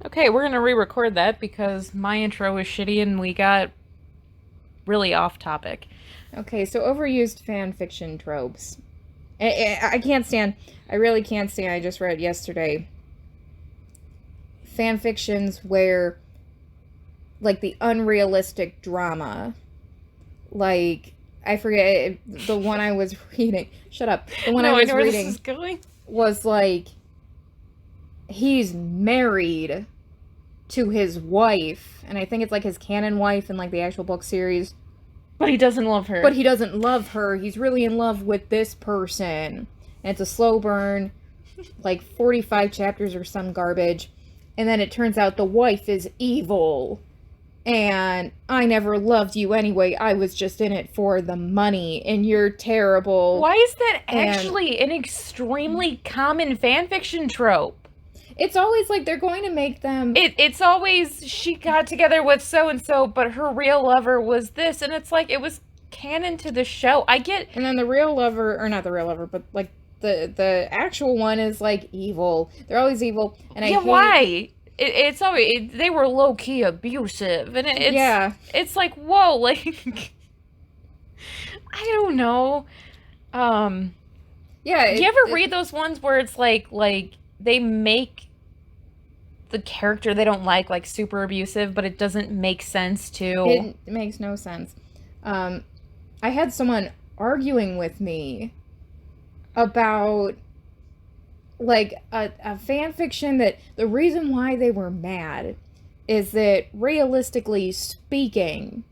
Okay, we're gonna re-record that because my intro was shitty and we got really off topic. Okay, so overused fan fiction tropes. I can't stand, I really can't stand, I just read yesterday, fan fictions where, like, the unrealistic drama, like, I forget, the one I was reading, shut up, the one No, I was know where reading this is going. was, like, he's married to his wife, and I think it's, like, his canon wife in, like, the actual book series. But he doesn't love her. But he doesn't love her. He's really in love with this person. And it's a slow burn, like 45 chapters or some garbage. And then it turns out the wife is evil. And I never loved you anyway. I was just in it for the money. And you're terrible. Why is that actually an extremely common fanfiction trope? It's always like they're going to make them... It's always, she got together with so-and-so, but her real lover was this. And it's like, it was canon to the show. I get... And then the real lover, or not the real lover, but like the actual one is like evil. They're always evil. And I hate... why? It's always... they were low-key abusive. And it's... yeah. It's like, whoa, like... I don't know. Yeah. Do you ever read those ones where it's like they make the character they don't like super abusive, but it doesn't make sense to... It makes no sense. I had someone arguing with me about, like, a fan fiction that the reason why they were mad is that, realistically speaking,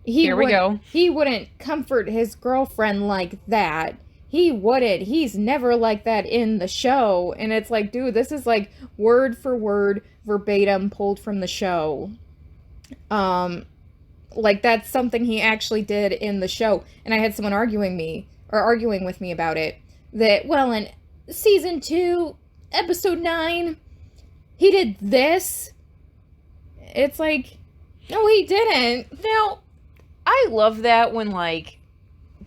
he wouldn't comfort his girlfriend like that. He wouldn't. He's never like that in the show. And it's like, dude, this is like word for word, verbatim, pulled from the show. Like, that's something he actually did in the show. And I had someone arguing with me about it. That, well, in season 2, episode 9, he did this. It's like, no, he didn't. Now, I love that when, like,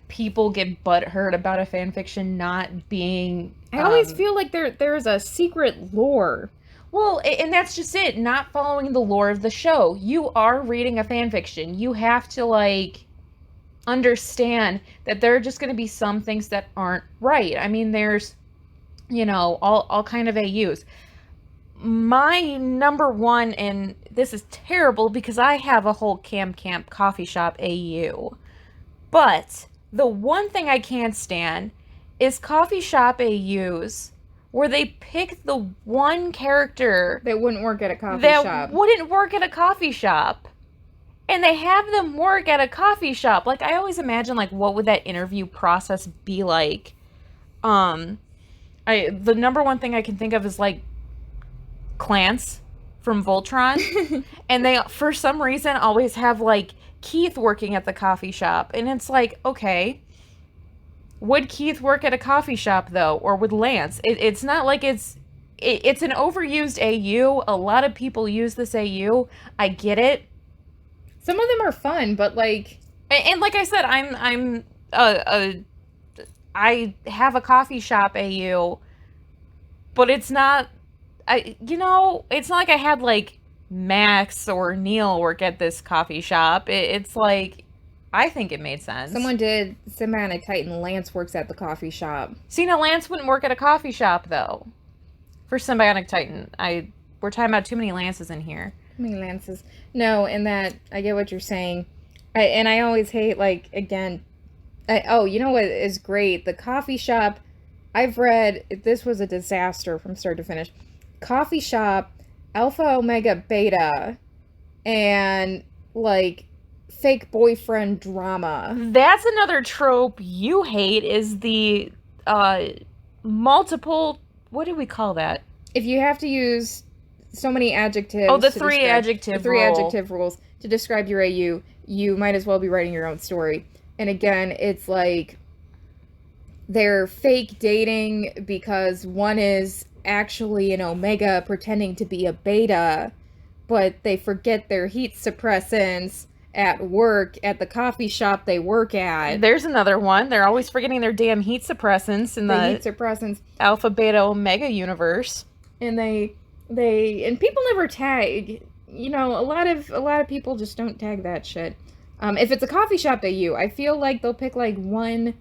people get butthurt about a fanfiction not being... I always feel like there's a secret lore. Well, and that's just it, not following the lore of the show. You are reading a fanfiction. You have to, like, understand that there are just going to be some things that aren't right. I mean, there's, you know, all kind of AUs. My number one, and this is terrible because I have a whole camp coffee shop AU, but the one thing I can't stand is coffee shop AUs where they pick the one character that wouldn't work at a coffee shop. That wouldn't work at a coffee shop. And they have them work at a coffee shop. Like, I always imagine, like, what would that interview process be like? The number one thing I can think of is, like, Clance from Voltron. And they, for some reason, always have, like, Keith working at the coffee shop. And it's like, okay, would Keith work at a coffee shop, though? Or would Lance? It's not like it's an overused AU. A lot of people use this AU. I get it. Some of them are fun, but, like... And like I said, I have a coffee shop AU, but it's not... it's not like I had, like, Max or Neil work at this coffee shop. It's like, I think it made sense. Someone did Symbiotic Titan. Lance works at the coffee shop. See, now Lance wouldn't work at a coffee shop, though. For Symbiotic Titan. We're talking about too many Lances in here. Too many Lances. No, and that, I get what you're saying. I always hate, like, again... you know what is great? The coffee shop... I've read... This was a disaster from start to finish. Coffee shop... Alpha, Omega, Beta, and, like, fake boyfriend drama. That's another trope you hate, is the, multiple... What do we call that? If you have to use so many adjectives... Oh, the three adjective rules to describe your AU, you might as well be writing your own story. And again, it's like... They're fake dating because one is actually an Omega pretending to be a Beta, but they forget their heat suppressants at work at the coffee shop they work at. There's another one. They're always forgetting their damn heat suppressants in the heat suppressants Alpha, Beta, Omega universe. And they and people never tag. You know, a lot of people just don't tag that shit. If it's a coffee shop AU, I feel like they'll pick like one.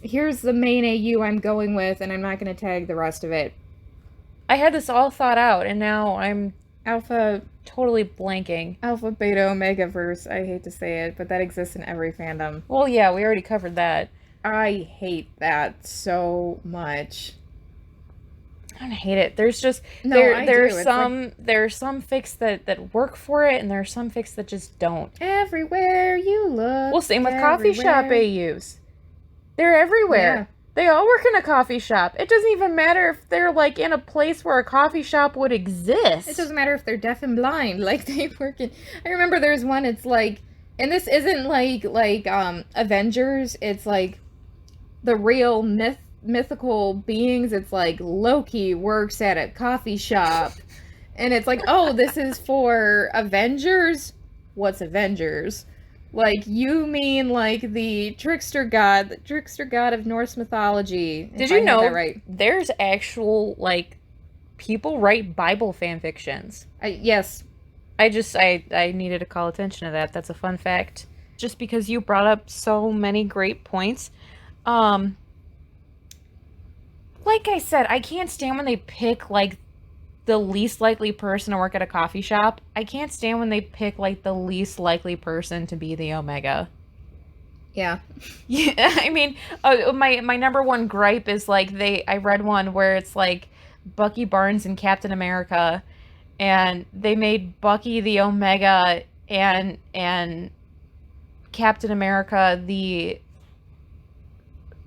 Here's the main AU I'm going with, and I'm not going to tag the rest of it. I had this all thought out, and now I'm Alpha, totally blanking. Alpha, Beta, Omega verse. I hate to say it, but that exists in every fandom. Well, yeah, we already covered that. I hate that so much. I don't hate it. There's just No, I do. It's there are some fics that work for it, and there are some fics that just don't. Everywhere you look. Well, same with coffee shop AUs. They're everywhere. Yeah. They all work in a coffee shop. It doesn't even matter if they're like in a place where a coffee shop would exist. It doesn't matter if they're deaf and blind. Like they work in. I remember there's one. It's like, and this isn't like Avengers. It's like the real mythical beings. It's like Loki works at a coffee shop, and it's like, oh, this is for Avengers. What's Avengers? Like, you mean like the trickster god of Norse mythology. Did you know that right? There's actual, like, people write Bible fan fictions? Yes. I needed to call attention to that. That's a fun fact. Just because you brought up so many great points. Like I said, I can't stand when they pick, like, the least likely person to work at a coffee shop. I can't stand when they pick, like, the least likely person to be the Omega. Yeah. Yeah, I mean, my number one gripe is, like, I read one where it's, like, Bucky Barnes and Captain America, and they made Bucky the Omega and Captain America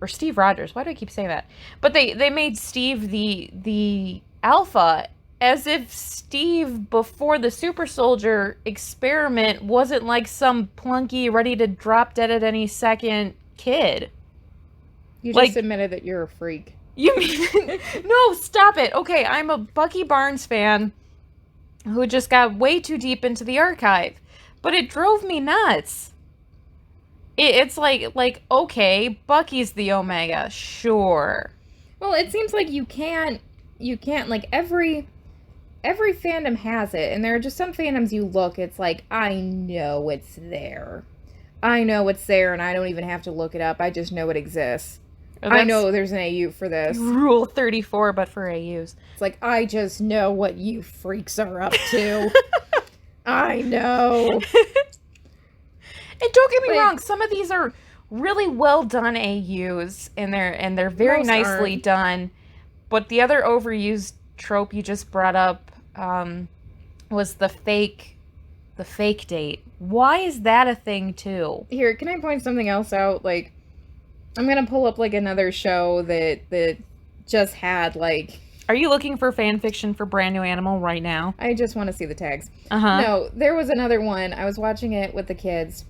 or Steve Rogers. Why do I keep saying that? But they made Steve the Alpha, as if Steve, before the super soldier experiment, wasn't like some plunky, ready to drop dead at any second kid. You just admitted that you're a freak. You mean... No, stop it. Okay, I'm a Bucky Barnes fan who just got way too deep into the archive. But it drove me nuts. It's like, okay, Bucky's the Omega, sure. Well, it seems like you can't, like, every fandom has it, and there are just some fandoms you look, it's like, I know it's there. I know it's there, and I don't even have to look it up. I just know it exists. I know there's an AU for this. Rule 34, but for AUs. It's like, I just know what you freaks are up to. I know. And don't get me wrong, some of these are really well done AUs, and they're very nicely done. But the other overused trope you just brought up was the fake date. Why is that a thing too? Here, can I point something else out? Like, I'm gonna pull up like another show that just had like. Are you looking for fan fiction for Brand New Animal right now? I just want to see the tags. No, there was another one. I was watching it with the kids.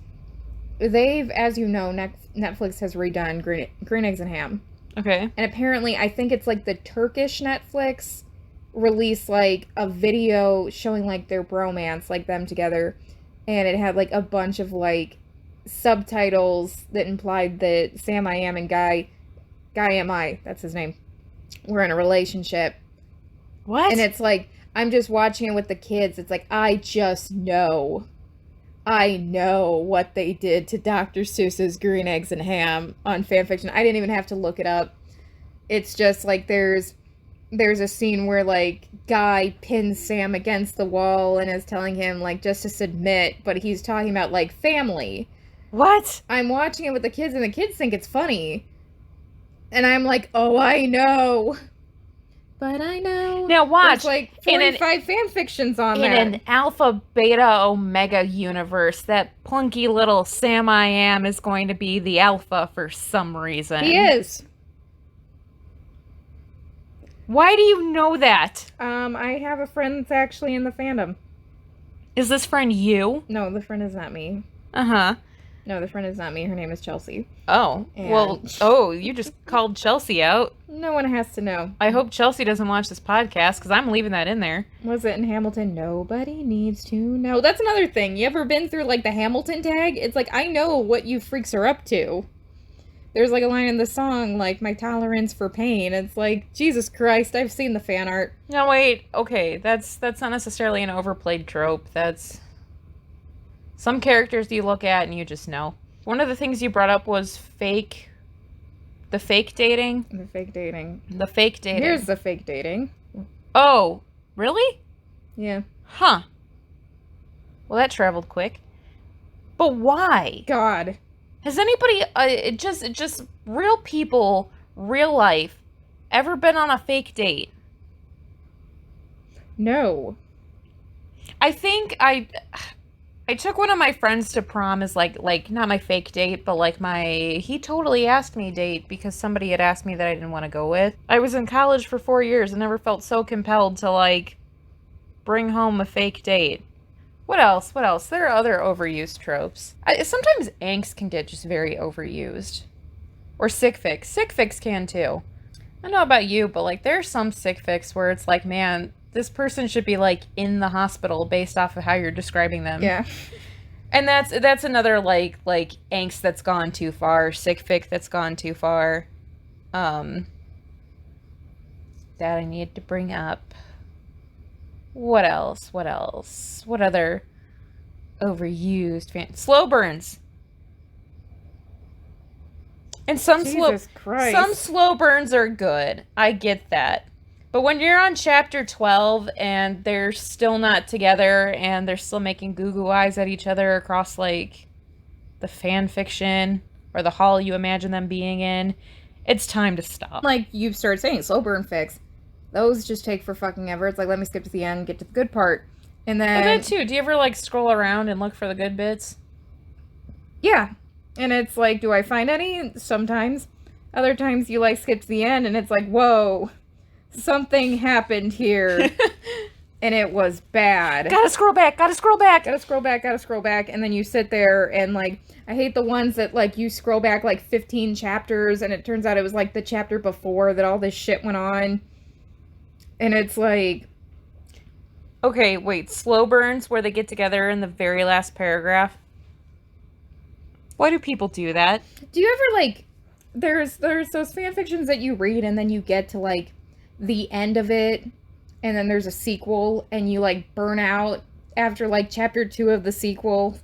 They've, as you know, Netflix has redone Green Eggs and Ham. Okay. And apparently, I think it's like the Turkish Netflix released like a video showing like their bromance, like them together. And it had like a bunch of like subtitles that implied that Sam I Am and Guy Am I, that's his name, were in a relationship. What? And it's like, I'm just watching it with the kids. It's like, I just know. I know what they did to Dr. Seuss's Green Eggs and Ham on fanfiction. I didn't even have to look it up. It's just like there's a scene where like Guy pins Sam against the wall and is telling him like just to submit, but he's talking about like family. What? I'm watching it with the kids and the kids think it's funny. And I'm like, oh, I know. But I know. Now watch. There's like 45 fan fictions on there. In an alpha, beta, omega universe, that plunky little Sam I Am is going to be the alpha for some reason. He is. Why do you know that? I have a friend that's actually in the fandom. Is this friend you? No, the friend is not me. Uh-huh. No, the friend is not me. Her name is Chelsea. Oh. And... Well, you just called Chelsea out. No one has to know. I hope Chelsea doesn't watch this podcast, because I'm leaving that in there. Was it in Hamilton? Nobody needs to know. That's another thing. You ever been through, like, the Hamilton tag? It's like, I know what you freaks are up to. there's like a line in the song, like, my tolerance for pain. It's like, Jesus Christ, I've seen the fan art. No, wait. Okay, that's not necessarily an overplayed trope. That's some characters you look at and you just know. One of the things you brought up was the fake dating. The fake dating. The fake dating. Here's the fake dating. Oh, really? Yeah. Huh. Well, that traveled quick. But why? God. Has anybody, just real people, real life, ever been on a fake date? No. I think I took one of my friends to prom as like not my fake date, but like he totally asked me date because somebody had asked me that I didn't want to go with. I was in college for 4 years and never felt so compelled to like bring home a fake date. What else? There are other overused tropes. Sometimes angst can get just very overused. Or sick fics. Sick fics can too. I don't know about you, but like there's some sick fics where it's like, man, this person should be like in the hospital based off of how you're describing them. Yeah. And that's another like angst that's gone too far, sick fic that's gone too far. That I need to bring up. What else? What other overused slow burns. And some slow burns are good. I get that. But when you're on chapter 12 and they're still not together and they're still making goo-goo eyes at each other across like the fan fiction or the hall you imagine them being in, it's time to stop. Like you started saying, slow burn fics. Those just take for fucking ever. It's like, let me skip to the end, get to the good part. And then... Well, that too. Do you ever, like, scroll around and look for the good bits? Yeah. And it's like, do I find any? Sometimes. Other times you, like, skip to the end and it's like, whoa, something happened here. And it was bad. Gotta scroll back. And then you sit there and, like, I hate the ones that, like, you scroll back, like, 15 chapters and it turns out it was, like, the chapter before that all this shit went on. And it's like... Okay, wait. Slow burns where they get together in the very last paragraph? Why do people do that? Do you ever, like... There's those fan fictions that you read and then you get to, like, the end of it and then there's a sequel and you, like, burn out after, like, chapter 2 of the sequel.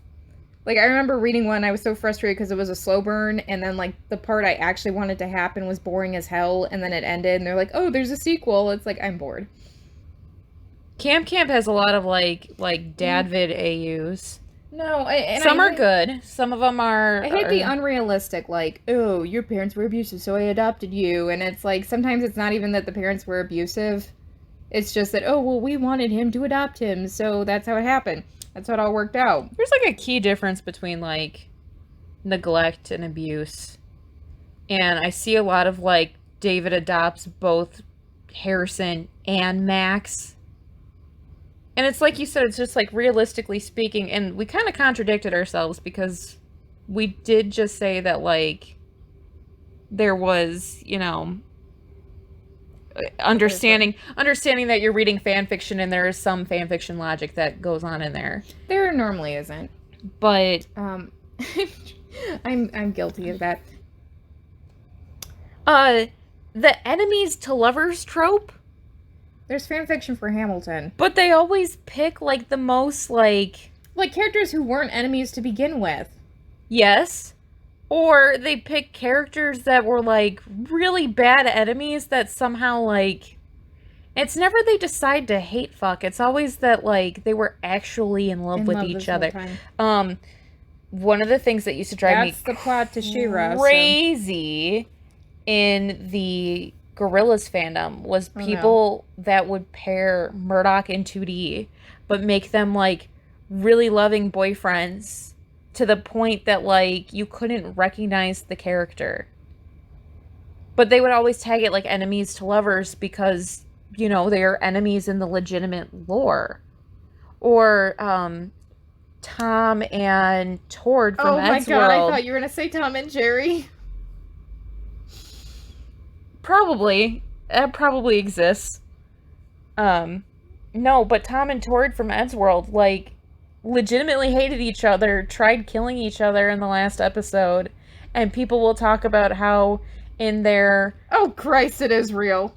Like, I remember reading one, I was so frustrated because it was a slow burn, and then, like, the part I actually wanted to happen was boring as hell, and then it ended, and they're like, oh, there's a sequel. It's like, I'm bored. Camp has a lot of, like dadvid AUs. No, some are good. Some of them are... I hate the unrealistic, like, oh, your parents were abusive, so I adopted you, and it's like, sometimes it's not even that the parents were abusive. It's just that, oh, well, we wanted him to adopt him, so that's how it happened. That's how it all worked out. There's, like, a key difference between, like, neglect and abuse. And I see a lot of, like, David adopts both Harrison and Max. And it's like you said, it's just, like, realistically speaking, and we kind of contradicted ourselves because we did just say that, like, there was, you know... Understanding that you're reading fan fiction and there is some fan fiction logic that goes on in there. There normally isn't. But I'm guilty of that. The enemies to lovers trope? There's fan fiction for Hamilton. But they always pick like the most like characters who weren't enemies to begin with. Yes. Or they pick characters that were, like, really bad enemies that somehow, like... It's never they decide to hate fuck. It's always that, like, they were actually in love with each other. One of the things that used to drive That's the plot to She-Ra, crazy in the Gorillaz fandom was people that would pair Murdoch and 2D, but make them, like, really loving boyfriends... to the point that, like, you couldn't recognize the character. But they would always tag it, like, enemies to lovers because, you know, they are enemies in the legitimate lore. Or, Tom and Tord from Ed's World. Oh my god, I thought you were gonna say Tom and Jerry. Probably. That probably exists. No, but Tom and Tord from Ed's World, like... legitimately hated each other, tried killing each other in the last episode, and people will talk about how in their Oh Christ, it is real.